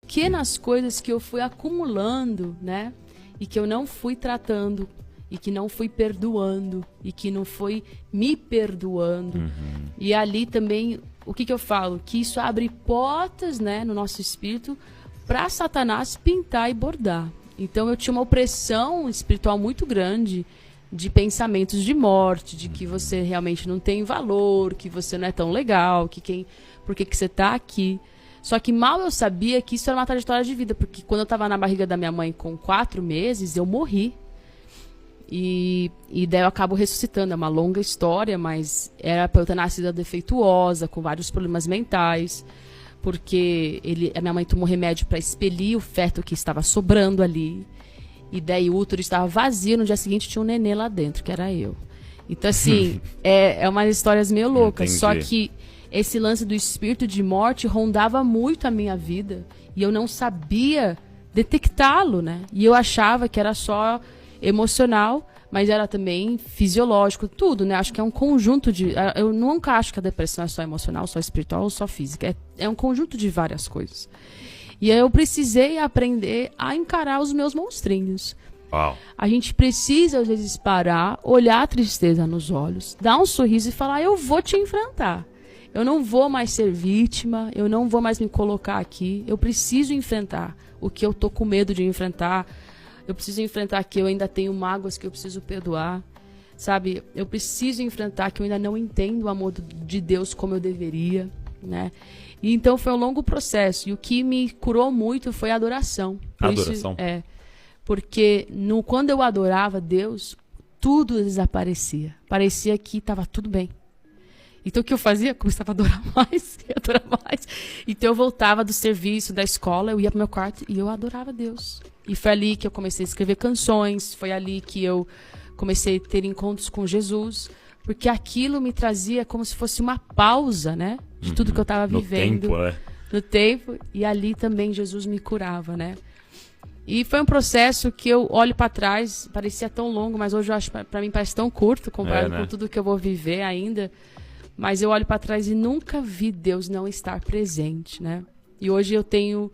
pequenas coisas que eu fui acumulando, né? E que eu não fui tratando, e que não fui perdoando, e que não fui me perdoando. E ali também, o que eu falo? Que isso abre portas, né, no nosso espírito para Satanás pintar e bordar. Então eu tinha uma opressão espiritual muito grande de pensamentos de morte, de que você realmente não tem valor, que você não é tão legal, por que você está aqui. Só que mal eu sabia que isso era uma trajetória de vida, porque quando eu estava na barriga da minha mãe com 4 meses, eu morri. E daí eu acabo ressuscitando, é uma longa história, mas era para eu ter nascido defeituosa, com vários problemas mentais, porque a minha mãe tomou remédio para expelir o feto que estava sobrando ali, e daí o útero estava vazio, no dia seguinte tinha um nenê lá dentro, que era eu. Então assim, é umas histórias meio loucas. Entendi. Só que esse lance do espírito de morte rondava muito a minha vida, e eu não sabia detectá-lo, né? E eu achava que era só emocional, mas era também fisiológico, tudo, né? Acho que é um conjunto de... Eu nunca acho que a depressão é só emocional, só espiritual ou só física. É um conjunto de várias coisas. E aí eu precisei aprender a encarar os meus monstrinhos. Uau. A gente precisa, às vezes, parar, olhar a tristeza nos olhos, dar um sorriso e falar, eu vou te enfrentar. Eu não vou mais ser vítima, eu não vou mais me colocar aqui. Eu preciso enfrentar o que eu tô com medo de enfrentar. Eu preciso enfrentar que eu ainda tenho mágoas que eu preciso perdoar, sabe? Eu preciso enfrentar que eu ainda não entendo o amor de Deus como eu deveria, né? E então foi um longo processo. E o que me curou muito foi a adoração. Adoração? Porque quando eu adorava Deus, tudo desaparecia. Parecia que estava tudo bem. Então o que eu fazia? Começava a adorar mais, e adorar mais. Então eu voltava do serviço, da escola, eu ia pro meu quarto e eu adorava Deus. E foi ali que eu comecei a escrever canções, foi ali que eu comecei a ter encontros com Jesus, porque aquilo me trazia como se fosse uma pausa, né? De tudo que eu estava vivendo. No tempo, e ali também Jesus me curava, né? E foi um processo que eu olho para trás, parecia tão longo, mas hoje eu acho, para mim parece tão curto, comparado com tudo que eu vou viver ainda. Mas eu olho para trás e nunca vi Deus não estar presente, né? E hoje eu tenho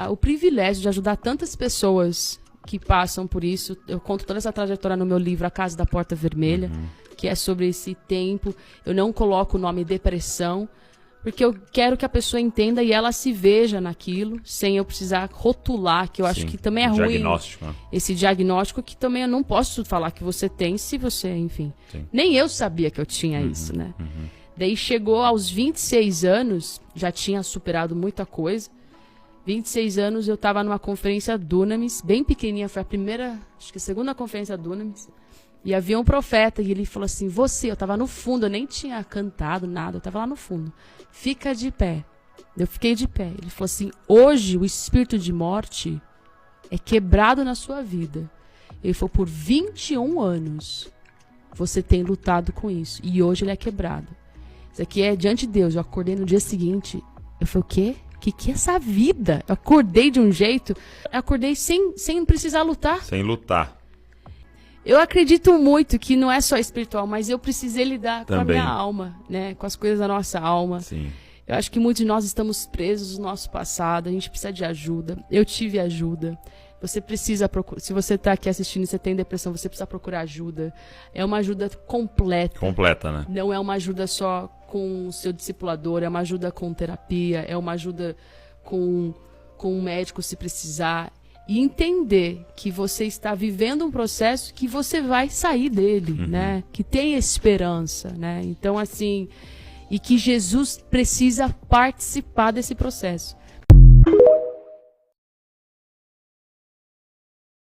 o privilégio de ajudar tantas pessoas que passam por isso. Eu conto toda essa trajetória no meu livro A Casa da Porta Vermelha, que é sobre esse tempo. Eu não coloco o nome depressão, porque eu quero que a pessoa entenda e ela se veja naquilo, sem eu precisar rotular, que eu acho que também é ruim. Diagnóstico, né? Esse diagnóstico que também eu não posso falar que você tem, se você, enfim. Sim. Nem eu sabia que eu tinha isso, né? Daí chegou aos 26 anos, já tinha superado muita coisa. 26 anos eu estava numa conferência Dunamis, bem pequenininha, foi a primeira, acho que a segunda conferência Dunamis. E havia um profeta e ele falou assim, eu estava no fundo, eu nem tinha cantado nada, eu estava lá no fundo. Fica de pé. Eu fiquei de pé. Ele falou assim, hoje o espírito de morte é quebrado na sua vida. Ele falou, por 21 anos você tem lutado com isso. E hoje ele é quebrado. Isso aqui é diante de Deus. Eu acordei no dia seguinte, eu falei, o quê? Que é essa vida? Eu acordei de um jeito, eu acordei sem precisar lutar. Sem lutar. Eu acredito muito que não é só espiritual, mas eu precisei lidar com a minha alma, né? Com as coisas da nossa alma. Sim. Eu acho que muitos de nós estamos presos no nosso passado, a gente precisa de ajuda. Eu tive ajuda. Você precisa procurar. Se você está aqui assistindo e você tem depressão, você precisa procurar ajuda. É uma ajuda completa. Completa, né? Não é uma ajuda só com o seu discipulador, é uma ajuda com terapia, é uma ajuda com um médico se precisar. E entender que você está vivendo um processo que você vai sair dele, né? Que tem esperança, né? Então, assim, e que Jesus precisa participar desse processo.